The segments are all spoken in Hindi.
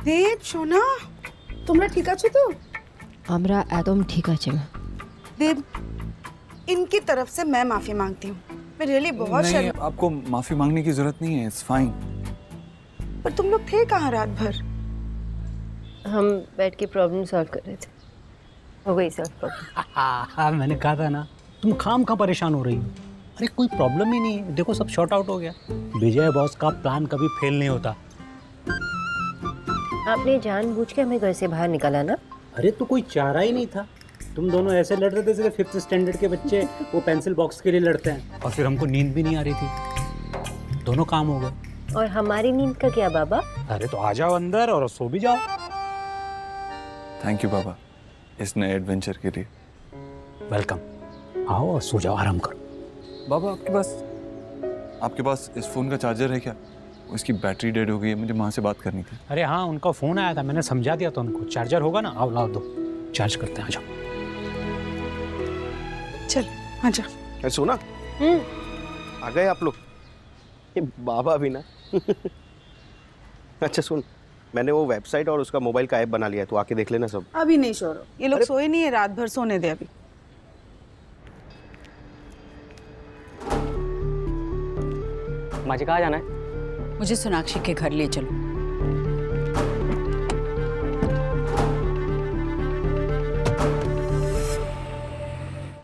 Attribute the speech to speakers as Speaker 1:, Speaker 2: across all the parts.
Speaker 1: দেব সোনা তোমরা ঠিক আছো তো?
Speaker 2: আমরা একদম ঠিক আছে মা।
Speaker 1: देव इनकी तरफ से मैं माफी मांगती हूँ। मैं रियली बहुत
Speaker 3: नहीं,
Speaker 1: शर्म।
Speaker 3: आपको माफी मांगने की जरूरत नहीं है, इट्स फाइन।
Speaker 1: पर तुम लोग थे कहाँ रात भर?
Speaker 2: हम बैठ के प्रॉब्लम सॉल्व कर रहे थे, हो गई सॉल्व प्रॉब्लम।
Speaker 4: हाँ मैंने कहा था ना, तुम खाम खा परेशान हो रही हो। अरे कोई प्रॉब्लम ही नहीं है, देखो सब शॉर्ट आउट हो गया। विजय बॉस का प्लान कभी फेल नहीं होता।
Speaker 2: आपने जानबूझ के हमें घर से बाहर निकाला ना?
Speaker 4: अरे तो कोई चारा ही नहीं था। तुम दोनों ऐसे लड़ रहे थे जैसे 5th स्टैंडर्ड के बच्चे वो पेंसिल बॉक्स के लिए लड़ते हैं, और फिर हमको नींद भी नहीं आ रही थी, दोनों काम हो गए।
Speaker 2: और हमारी नींद का क्या बाबा?
Speaker 4: अरे तो आ जाओ अंदर और सो भी जाओ।
Speaker 3: थैंक यू बाबा इस नए एडवेंचर के लिए।
Speaker 4: वेलकम, आओ और सो जाओ, आराम करो।
Speaker 3: बाबा आपके पास इस फोन का चार्जर है क्या? उसकी बैटरी डेड हो गई है, मुझे माँ से बात करनी थी।
Speaker 4: अरे हाँ, उनका फ़ोन आया था, मैंने समझा दिया था उनको। चार्जर होगा ना, आओ लाओ दो, चार्ज करते हैं, आ जाओ।
Speaker 1: चल आजा।
Speaker 5: सुना आ गए आप लोग? ये बाबा भी ना अच्छा सुन, मैंने वो वेबसाइट और उसका मोबाइल का ऐप बना लिया है, तो आके देख लेना सब।
Speaker 1: अभी नहीं शोरो, ये लोग सोए नहीं है, रात भर सोने दे अभी।
Speaker 6: माँ जी कहाँ जाना है?
Speaker 7: मुझे सोनाक्षी के घर ले चलो।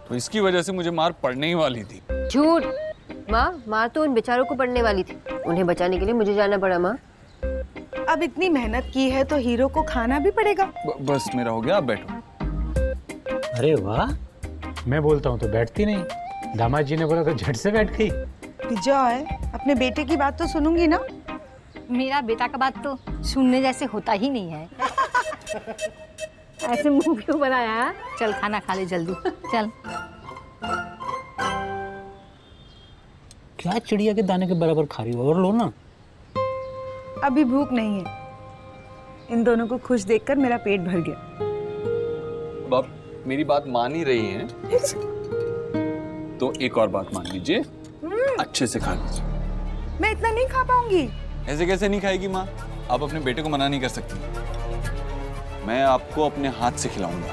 Speaker 3: तो इसकी वजह से मुझे मार पड़ने ही वाली थी।
Speaker 2: झूठ माँ, माँ तो उन बेचारों को पढ़ने वाली थी, उन्हें बचाने के लिए मुझे जाना पड़ा। माँ
Speaker 1: अब इतनी मेहनत की है तो हीरो को खाना भी पड़ेगा।
Speaker 3: बस मेरा हो गया, आप बैठो।
Speaker 4: अरे वाह, मैं बोलता हूँ तो बैठती नहीं, दामाद जी ने बोला तो झट से बैठ गई।
Speaker 1: विजय अपने बेटे की बात तो सुनूंगी ना?
Speaker 8: मेरा बेटा का बात तो सुनने जैसे होता ही नहीं है। ऐसे मुंह क्यों बनाया है? चल खाना खा ले जल्दी, चल।
Speaker 4: क्या चिड़िया के दाने के बराबर खा रही हो, और लो ना।
Speaker 1: अभी भूख नहीं है, इन दोनों को खुश देखकर मेरा पेट भर गया।
Speaker 3: बाप मेरी बात मान ही रही हैं, तो एक और बात मान लीजिए, अच्छे से खा लीजिए।
Speaker 1: मैं इतना नहीं खा पाऊंगी।
Speaker 3: ऐसे कैसे नहीं खाएगी माँ? आप अपने बेटे को मना नहीं कर सकती। मैं आपको अपने हाथ से खिलाऊंगा।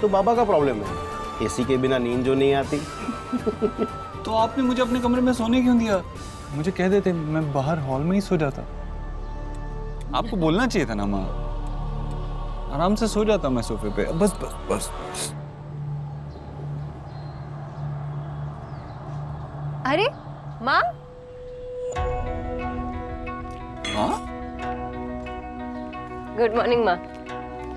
Speaker 5: तो बाबा का प्रॉब्लम है, एसी के बिना नींद जो नहीं आती।
Speaker 3: तो आपने मुझे अपने कमरे में सोने क्यों दिया? मुझे कह देते, मैं बाहर हॉल में ही सो जाता। आपको बोलना चाहिए था ना माँ, आराम से सो जाता मैं सोफे पे। बस बस बस, बस।
Speaker 2: अरे माँ,
Speaker 3: हाँ
Speaker 2: गुड मॉर्निंग माँ।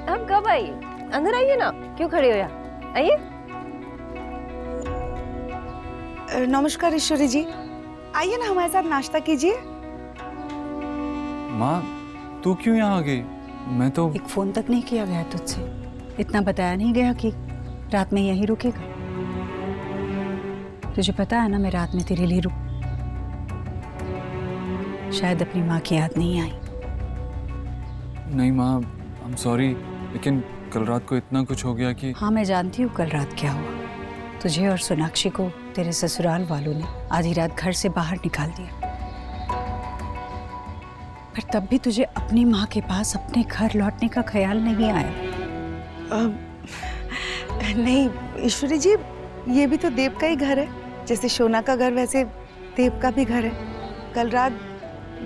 Speaker 2: आप कब आई? अंदर आइए ना, क्यों खड़े हो यहाँ? आइए।
Speaker 1: नमस्कार ईश्वरी जी, आइए ना हमारे साथ नाश्ता कीजिए।
Speaker 3: माँ तू क्यों यहाँ आ गई? मैं तो
Speaker 7: एक फोन तक नहीं किया गया तुझसे, इतना बताया नहीं गया कि रात में यहीं रुकेगा। तुझे पता है ना, मैं रात में तेरे लिए रुक, शायद अपनी माँ की याद नहीं आई।
Speaker 3: नहीं माँ, आई एम सॉरी, लेकिन कल रात को इतना कुछ हो गया कि।
Speaker 7: हाँ मैं जानती हूँ कल रात क्या हुआ। तुझे और सोनाक्षी को तेरे ससुराल वालों ने आधी रात घर से बाहर निकाल दिया, पर तब भी तुझे अपनी माँ के पास अपने घर लौटने का ख्याल नहीं आया।
Speaker 1: नहीं ईश्वरी जी, ये भी तो देव का ही घर है, जैसे शोना का घर वैसे देव का भी घर है। कल रात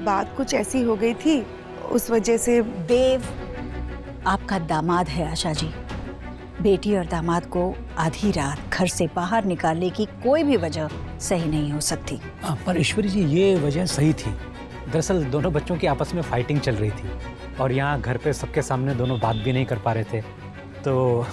Speaker 1: बात कुछ ऐसी हो गई थी, उस वजह से।
Speaker 7: देव आपका दामाद है आशा जी, बेटी और दामाद को आधी रात घर से बाहर निकालने की कोई भी वजह सही नहीं हो सकती।
Speaker 4: पर ईश्वरी जी, ये वजह सही थी। दरअसल दोनों बच्चों की आपस में फाइटिंग चल रही थी, और यहाँ घर पे सबके सामने दोनों बात भी नहीं कर पा रहे थे, तो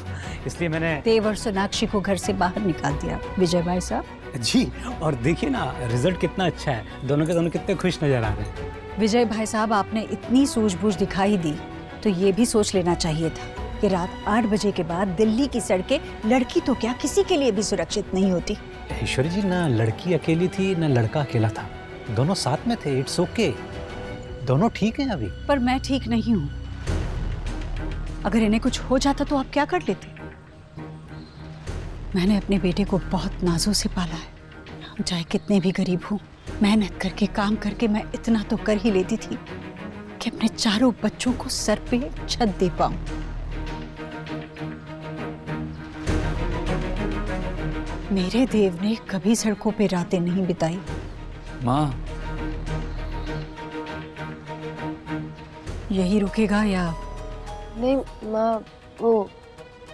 Speaker 4: इसलिए मैंने
Speaker 7: देव और सोनाक्षी को घर से बाहर निकाल दिया विजय भाई साहब।
Speaker 4: जी। और देखिए ना, रिजल्ट कितना अच्छा है, दोनों के दोनों कितने खुश नजर आ रहे हैं।
Speaker 7: विजय भाई साहब, आपने इतनी सूझबूझ दिखाई दी तो ये भी सोच लेना चाहिए था कि रात 8 बजे के बाद दिल्ली की सड़कें लड़की तो क्या किसी के लिए भी सुरक्षित नहीं होती।
Speaker 4: ईश्वरी जी, ना लड़की अकेली थी ना लड़का अकेला था, दोनों साथ में थे। इट्स ओके, दोनों ठीक हैं अभी।
Speaker 7: पर मैं ठीक नहीं हूँ। अगर इन्हें कुछ हो जाता तो आप क्या कर लेते? मैंने अपने बेटे को बहुत नाजों से पाला है। हम चाहे कितने भी गरीब हों, मेहनत करके काम करके मैं इतना तो कर ही लेती थी कि अपने चारों बच्चों को सर पे छत दे पाऊं। मेरे देव ने कभी सड़कों पे रातें नहीं बिताई।
Speaker 3: माँ,
Speaker 7: यही रुकेगा या?
Speaker 2: नहीं माँ, वो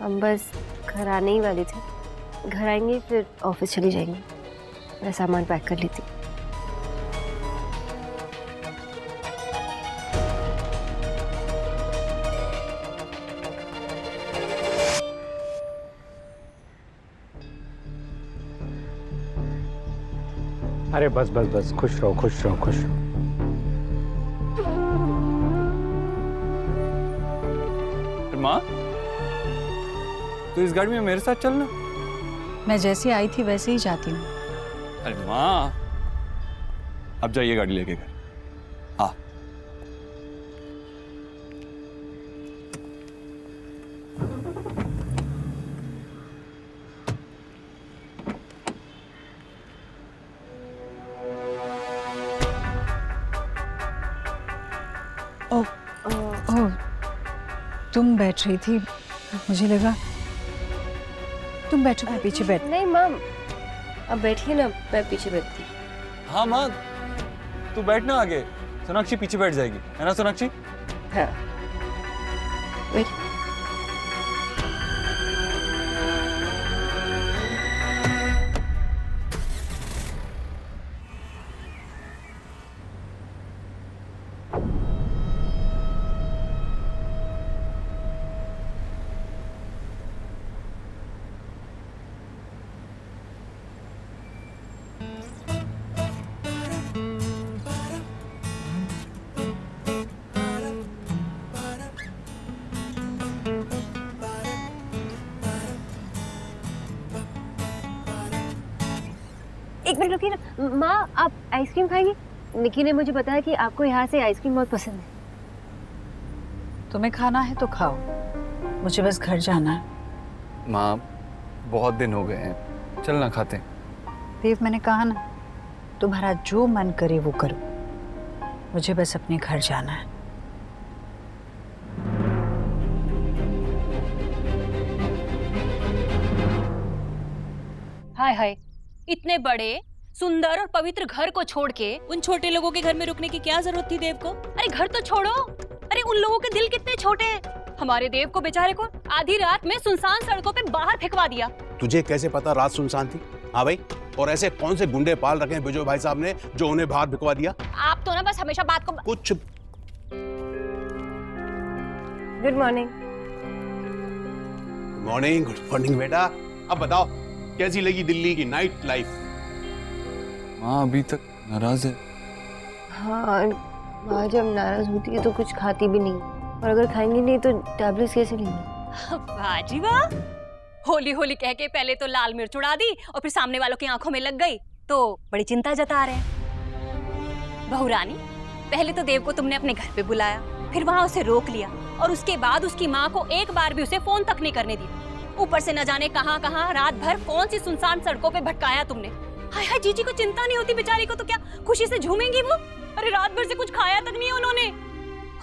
Speaker 2: हम बस घर आने ही वाले थे। घर आएंगे फिर ऑफिस चली जाएंगे। मैं सामान पैक कर लेती।
Speaker 4: अरे बस बस बस, खुश रहो खुश रहो खुश रहो।
Speaker 3: माँ, तो इस गाड़ी में मेरे साथ चलना।
Speaker 7: मैं जैसे आई थी वैसे ही जाती हूँ।
Speaker 3: अरे माँ, अब जाइए गाड़ी लेके घर। हाँ।
Speaker 7: ओह, तुम बैठ रही थी, मुझे लगा तुम बैठो, मैं पीछे बैठ।
Speaker 2: नहीं माँ, अब बैठिए ना, मैं पीछे बैठती।
Speaker 3: हाँ माँ, तू बैठना आगे, सोनाक्षी पीछे बैठ जाएगी, है ना सोनाक्षी?
Speaker 2: हाँ बैठ। एक मिनट रुकिए ना माँ, आप आइसक्रीम खाएंगी? निकी ने मुझे बताया कि आपको यहाँ से आइसक्रीम बहुत पसंद है।
Speaker 7: तुम्हें खाना है तो खाओ, मुझे बस घर जाना है।
Speaker 3: माँ, बहुत दिन हो गए हैं, चलना खाते हैं।
Speaker 7: देव, मैंने कहा ना, तुम्हारा जो मन करे वो करो, मुझे बस अपने घर जाना है।
Speaker 9: हाय हाय, इतने बड़े सुंदर और पवित्र घर को छोड़ के उन छोटे लोगों के घर में रुकने की क्या जरूरत थी देव को? अरे घर तो छोड़ो, अरे उन लोगों के दिल कितने छोटे हैं। हमारे देव को बेचारे को आधी रात में सुनसान सड़कों पे बाहर फेंकवा दिया।
Speaker 5: तुझे कैसे पता रात सुनसान थी? हाँ भाई, और ऐसे कौन से गुंडे पाल रखे हैं बिजय भाई साहब ने जो उन्हें बाहर भिजवा दिया?
Speaker 9: आप तो ना बस हमेशा बात को
Speaker 5: कुछ।
Speaker 2: Good morning.
Speaker 5: गुड मॉर्निंग बेटा। अब बताओ, कैसी लगी दिल्ली की नाइट लाइफ?
Speaker 3: माँ अभी तक नाराज है।
Speaker 2: हाँ, माँ जब नाराज होती है तो कुछ खाती भी नहीं, और अगर खाएंगी नहीं तो टैबलेट्स कैसे लेंगी?
Speaker 9: वाह जी वाह, होली होली कह के पहले तो लाल मिर्च उड़ा दी और फिर सामने वालों की आंखों में लग गई तो बड़ी चिंता जता रहे हैं। बहू रानी, पहले तो देव को तुमने अपने घर पे बुलाया, फिर वहां उसे रोक लिया और उसके बाद उसकी माँ को एक बार भी उसे फोन तक नहीं करने दिया। ऊपर से न जाने कहां कहां रात भर कौन सी सुनसान सड़कों पे भटकाया तुमने। हाय हाय, जीजी को चिंता नहीं होती बेचारी को, तो क्या खुशी से झूमेंगी वो? अरे रात भर से कुछ खाया तक नहीं है उन्होंने।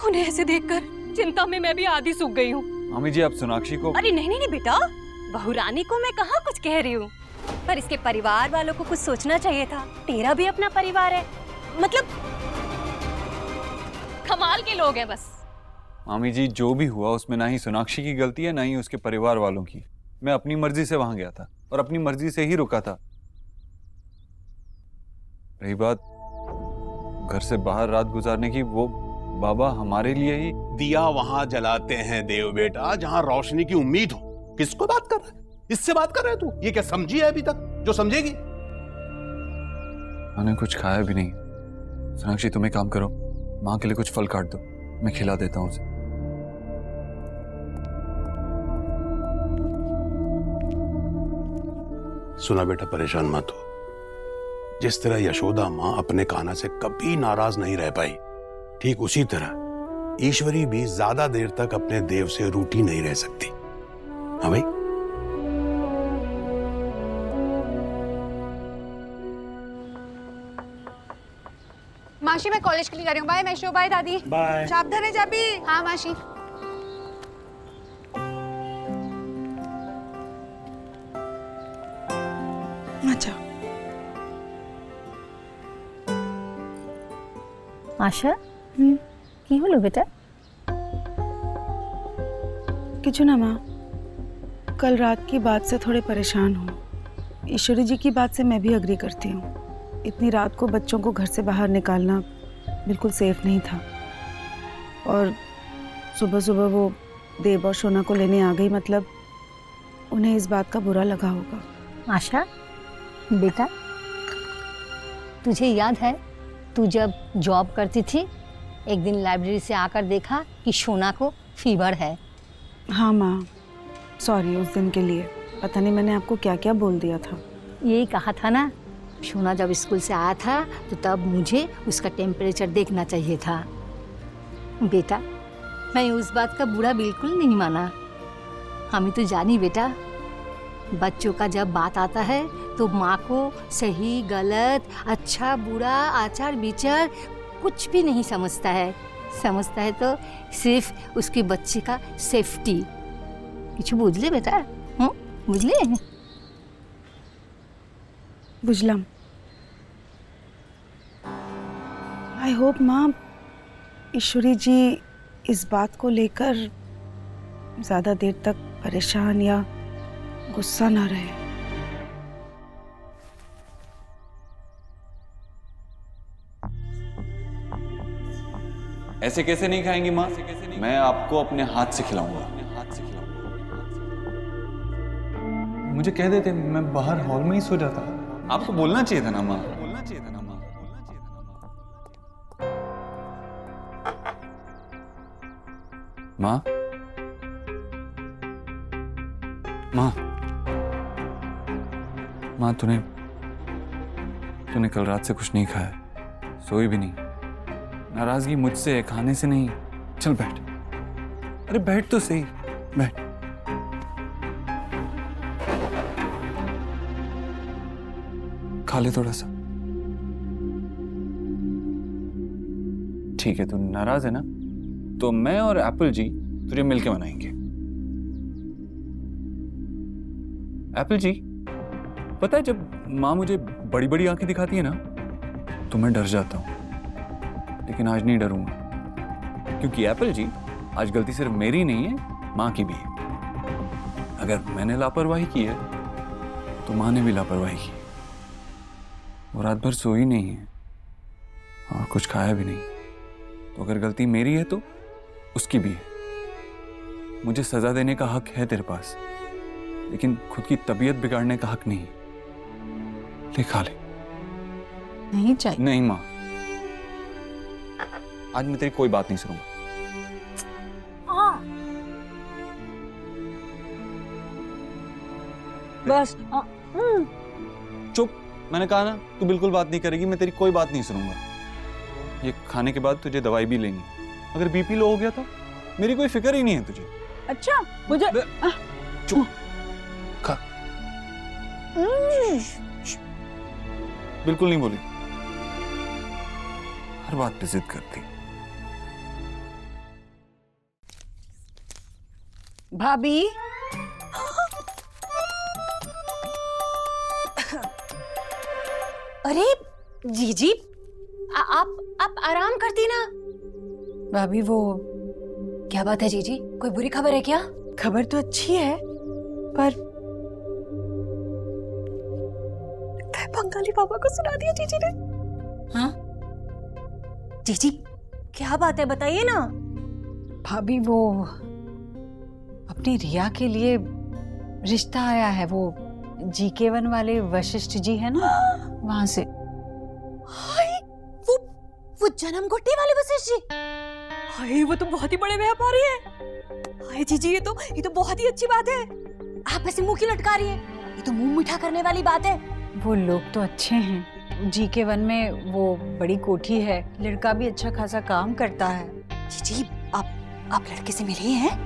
Speaker 9: उन्हें ऐसे देखकर चिंता में मैं भी आधी सूख गई हूँ।
Speaker 3: मामी जी, आप सोनाक्षी को।
Speaker 9: अरे नहीं नहीं बेटा, बहू रानी को मैं कहाँ कुछ कह रही हूँ, पर इसके परिवार वालों को कुछ सोचना चाहिए था। तेरा भी अपना परिवार है, मतलब कमाल के लोग हैं बस।
Speaker 3: मामी जी, जो भी हुआ उसमें ना ही सोनाक्षी की गलती है ना ही उसके परिवार वालों की। मैं अपनी मर्जी से वहां गया था और अपनी मर्जी से ही रुका था। रही बात घर से बाहर रात गुजारने की, वो बाबा हमारे लिए ही
Speaker 5: दिया वहां जलाते हैं देव बेटा जहां रोशनी की उम्मीद हो। किसको बात कर रहा है? इससे बात कर रहे तू? ये क्या समझी है अभी तक जो समझेगी?
Speaker 3: मैंने कुछ खाया भी नहीं। सोनाक्षी, तुम एक काम करो, माँ के लिए कुछ फल काट दो, मैं खिला देता हूँ उसे।
Speaker 5: सुना बेटा, परेशान मत हो। जिस तरह यशोदा माँ अपने कान्हा से कभी नाराज नहीं रह पाई, ठीक उसी तरह ईश्वरी भी ज्यादा देर तक अपने देव से रूठी नहीं रह सकती। हाँ भाई।
Speaker 8: मासी मैं कॉलेज के लिए जा रही हूँ। बाय मैशो। बाय दादी।
Speaker 4: बाय।
Speaker 1: सावधान है जाबी।
Speaker 8: हाँ मासी।
Speaker 1: अच्छा
Speaker 8: आशा কি হলো বেটা?
Speaker 1: किचु ना माँ, कल रात की बात से थोड़े परेशान हूँ। ईश्वरी जी की बात से मैं भी अग्री करती हूँ। इतनी रात को बच्चों को घर से बाहर निकालना बिल्कुल सेफ नहीं था। और सुबह सुबह वो देव और शोना को लेने आ गई, मतलब उन्हें इस बात का बुरा लगा होगा।
Speaker 8: आशा बेटा, तुझे याद है तू जब जॉब करती थी, एक दिन लाइब्रेरी से आकर देखा कि शोना को फीवर है।
Speaker 1: हाँ माँ, सॉरी उस दिन के लिए। पता नहीं मैंने आपको क्या क्या बोल दिया था।
Speaker 8: यही कहा था ना, शोना जब स्कूल से आया था तो तब मुझे उसका टेम्परेचर देखना चाहिए था। बेटा, मैं उस बात का बुरा बिल्कुल नहीं माना। हमें तो जानी बेटा, बच्चों का जब बात आता है तो माँ को सही गलत, अच्छा बुरा, आचार विचार कुछ भी नहीं समझता है। समझता है तो सिर्फ उसके बच्चे का सेफ्टी। कुछ बुझले बेटा? बुझले?
Speaker 1: बुझलम। आई होप माँ ईश्वरी जी इस बात को लेकर ज्यादा देर तक परेशान या गुस्सा ना रहे।
Speaker 3: ऐसे कैसे नहीं खाएंगी माँ? मैं आपको अपने हाथ से खिलाऊंगा। मुझे कह देते, मैं बाहर हॉल में ही सो जाता। आपको बोलना चाहिए था ना माँ। माँ, माँ, माँ, तूने कल रात से कुछ नहीं खाया, सोई भी नहीं। नाराजगी मुझसे है, खाने से नहीं। चल बैठ। अरे बैठ तो सही, बैठ। खा ले थोड़ा सा। ठीक है, तू नाराज है ना, तो मैं और एप्पल जी तुझे मिलके मनाएंगे। एप्पल जी, पता है जब माँ मुझे बड़ी बड़ी आंखें दिखाती है ना, तो मैं डर जाता हूं। लेकिन आज नहीं डरूंगा, क्योंकि एप्पल जी आज गलती सिर्फ मेरी नहीं है, माँ की भी है। अगर मैंने लापरवाही की है तो माँ ने भी लापरवाही की। वो रात भर सोई नहीं है और कुछ खाया भी नहीं। तो अगर गलती मेरी है तो उसकी भी है। मुझे सजा देने का हक है तेरे पास, लेकिन खुद की तबीयत बिगाड़ने का हक नहीं। ले खा ले।
Speaker 7: नहीं चाहिए।
Speaker 3: नहीं माँ, आज मैं तेरी कोई बात नहीं सुनूंगा।
Speaker 8: बस
Speaker 3: चुप। मैंने कहा ना, तू बिल्कुल बात नहीं करेगी, मैं तेरी कोई बात नहीं सुनूंगा। ये खाने के बाद तुझे दवाई भी लेनी। अगर बीपी लो हो गया तो मेरी कोई फिक्र ही नहीं है तुझे।
Speaker 7: अच्छा मुझे
Speaker 3: चुप। खा। बिल्कुल नहीं बोली। हर बात पे जिद करती।
Speaker 1: भाभी,
Speaker 9: अरे जीजी, आप आराम करती ना।
Speaker 1: भाभी वो
Speaker 9: क्या बात है जीजी, कोई बुरी खबर है क्या?
Speaker 1: खबर तो अच्छी है, पर
Speaker 9: बंगाली पापा को सुना दिया जीजी ने। हाँ जीजी, क्या बात है, बताइए ना।
Speaker 7: भाभी वो अपनी रिया के लिए रिश्ता आया है। वो GK1 वाले वशिष्ठ जी है ना, वहां से।
Speaker 9: हाय, वो जन्म घोटी वाले वशिष्ठ जी। हाय, वो तो बहुत ही बड़े व्यापारी है। हाय जीजी, ये तो बहुत ही अच्छी बात है। आप ऐसे मुंह क्यों लटका रही है? ये तो मुंह मीठा करने वाली बात है।
Speaker 7: वो लोग तो अच्छे हैं। GK1 में वो बड़ी कोठी है, लड़का भी अच्छा खासा काम करता है।
Speaker 9: जीजी,
Speaker 7: आप लड़के से मिली हैं?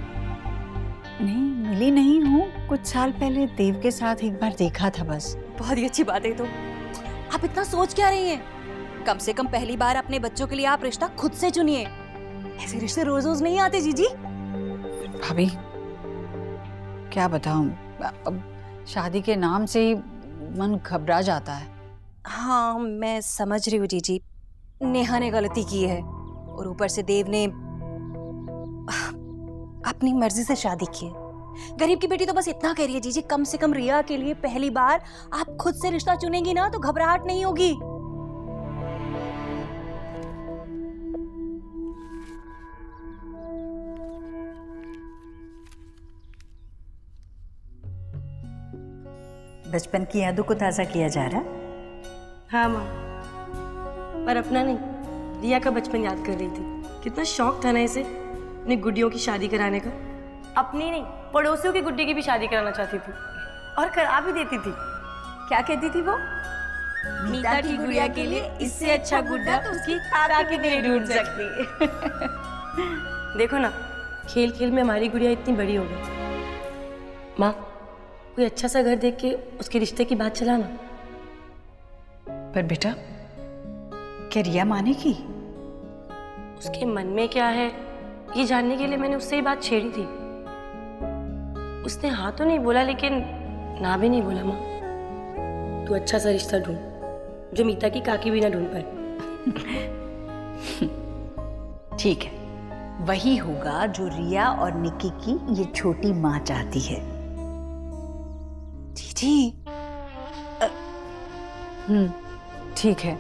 Speaker 7: नहीं, मिली नहीं हूँ। कुछ साल पहले देव के साथ एक बार देखा था बस।
Speaker 9: बहुत ही अच्छी बात है। तो आप इतना सोच क्या रही हैं? कम से कम पहली बार अपने बच्चों के लिए आप रिश्ता खुद से चुनिए। ऐसे रिश्ते रोज रोज नहीं आते जीजी।
Speaker 7: भाभी क्या बताऊं, अब शादी के नाम से ही मन घबरा जाता है।
Speaker 9: हाँ मैं समझ रही हूँ जीजी, नेहा ने गलती की है और ऊपर से देव ने अपनी मर्जी से शादी की है। गरीब की बेटी तो बस इतना कह रही है जीजी, कम से कम रिया के लिए पहली बार आप खुद से रिश्ता चुनेंगी ना तो घबराहट नहीं होगी।
Speaker 7: बचपन की यादों को ताज़ा किया जा रहा।
Speaker 10: हाँ माँ, पर अपना नहीं, रिया का बचपन याद कर रही थी। कितना शौक था ना इसे अपनी गुड्डियों की शादी कराने का। अपनी नहीं, पड़ोसियों की गुड्डी की भी शादी कराना चाहती थी और करा भी देती थी। क्या कहती थी वो? मीता की गुड़िया के लिए इससे अच्छा गुड्डा तो उसकी तारा की नहीं ढूंढ सकती। देखो ना, खेल खेल में हमारी गुड़िया इतनी बड़ी हो गई। माँ, कोई अच्छा सा घर देख के उसके रिश्ते की बात चलाना।
Speaker 7: पर बेटा, क्या रिया मानेगी?
Speaker 10: उसके मन में क्या है ये जानने के लिए मैंने उससे ही बात छेड़ी थी। उसने हाँ तो नहीं बोला, लेकिन ना भी नहीं बोला। माँ, तू अच्छा सा रिश्ता ढूंढ जो मीता की काकी भी ना ढूंढ पाए।
Speaker 7: ठीक है, वही होगा जो रिया और निक्की की ये छोटी माँ चाहती है।
Speaker 9: जी
Speaker 7: ठीक है,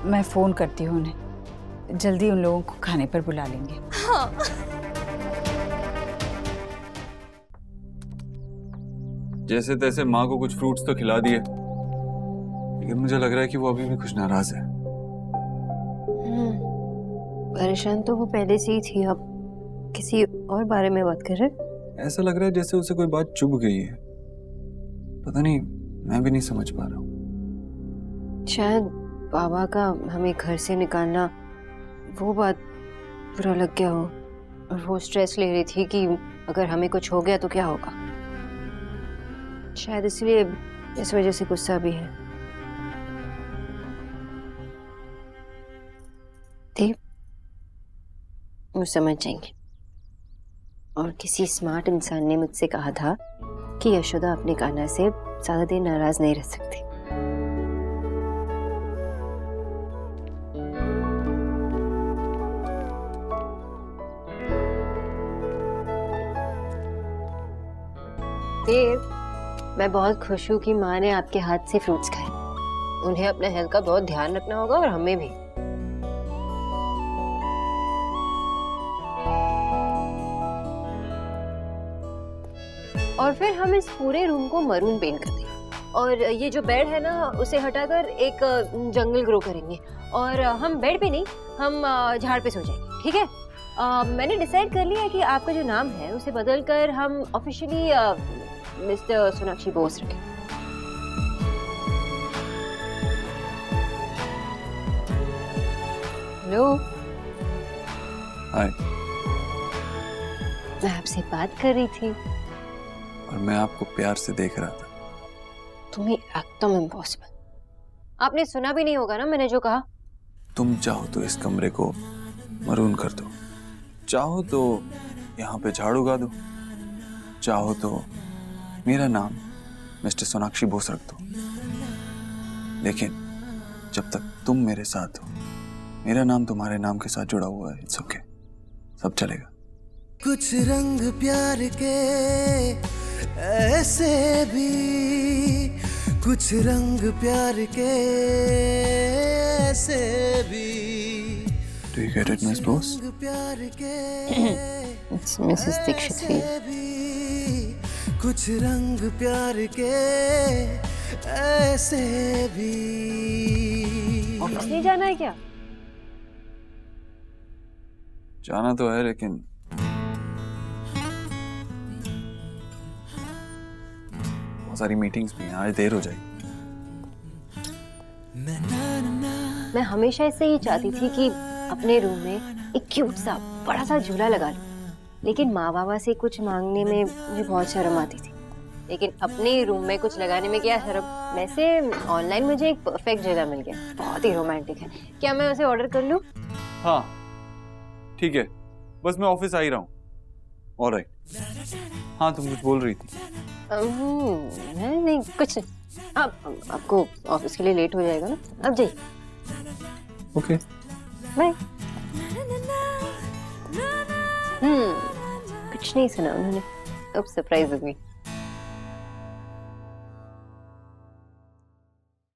Speaker 7: मैं फोन करती हूँ उन्हें। जल्दी उन लोगों को खाने पर बुला लेंगे।
Speaker 9: हाँ।
Speaker 3: जैसे तैसे माँ को कुछ फ्रूट्स तो खिला दिए, लेकिन मुझे लग रहा है कि वो अभी भी कुछ नाराज है।
Speaker 2: परेशान तो वो पहले से ही थी, अब किसी और बारे में बात कर रहे?
Speaker 3: ऐसा लग रहा है जैसे उसे कोई बात चुभ गई है। पता नहीं, मैं भी नहीं समझ पा रहा हूँ।
Speaker 2: शायद बाबा का हमें घर से निकालना, वो बात बुरा लग गया हो, और वो स्ट्रेस ले रही थी कि अगर हमें कुछ हो गया तो क्या होगा। शायद इसलिए इस वजह से गुस्सा भी है। देव, वो समझ जाएंगे। और किसी स्मार्ट इंसान ने मुझसे कहा था कि यशोदा अपने कान्हा से ज्यादा देर नाराज नहीं रह सकती। देव, मैं बहुत खुश हूँ कि माँ ने आपके हाथ से फ्रूट्स खाए। उन्हें अपने हेल्थ का बहुत ध्यान रखना होगा और हमें भी। और फिर हम इस पूरे रूम को मरून पेंट कर देंगे, और ये जो बेड है ना उसे हटाकर एक जंगल ग्रो करेंगे, और हम बेड पे नहीं, हम झाड़ पे सो जाएंगे। ठीक है? मैंने डिसाइड कर लिया है कि आपका जो नाम है उसे बदलकर हम ऑफिशियली मिस्टर सोनाक्षी बोस रखें। हेलो।
Speaker 3: हाय।
Speaker 2: मैं आपसे बात कर रही थी।
Speaker 3: और मैं आपको प्यार से देख रहा था।
Speaker 2: तुम्हें एकदम इम्पॉसिबल। आपने सुना भी नहीं होगा ना मैंने जो कहा।
Speaker 3: तुम चाहो तो इस कमरे को मरून कर दो, चाहो तो यहाँ पे झाड़ू उगा दो, चाहो तो मेरा नाम मिस्टर सोनाक्षी बोस रख दो। लेकिन जब तक तुम मेरे साथ हो, मेरा नाम तुम्हारे नाम के साथ जुड़ा हुआ है। इट्स ओके, सब चलेगा।
Speaker 11: कुछ रंग प्यार के ऐसे भी, कुछ रंग प्यार के ऐसे भी।
Speaker 3: Do you get it, Miss Boss?
Speaker 2: It's Mrs. Dixit भी।
Speaker 11: कुछ रंग प्यार के ऐसे भी।
Speaker 2: ऑफिस नहीं जाना है क्या?
Speaker 3: जाना तो है, लेकिन बहुत सारी मीटिंग्स भी हैं, आज देर हो जाएगी।
Speaker 2: मैं हमेशा इससे ही चाहती थी कि अपने रूम में एक क्यूट सा बड़ा सा झूला लगा लूं। लेकिन माँ बाबा से कुछ मांगने में मुझे बहुत शर्म आती थी, लेकिन अपने रूम में कुछ लगाने में क्या शर्म। वैसे ऑनलाइन मुझे एक परफेक्ट जगह मिल गया, बहुत ही रोमांटिक है। क्या मैं उसे ऑर्डर कर लूं?
Speaker 3: हाँ ठीक है, बस मैं ऑफिस आ ही रहा हूँ। ऑलराइट। हाँ तुम कुछ बोल रही थी।
Speaker 2: नहीं कुछ नहीं। आपको ऑफिस के लिए लेट हो जाएगा ना, अब जाइए।
Speaker 3: Okay
Speaker 2: bye. कुछ नहीं सुना उन्होंने, अब सरप्राइज हो गई।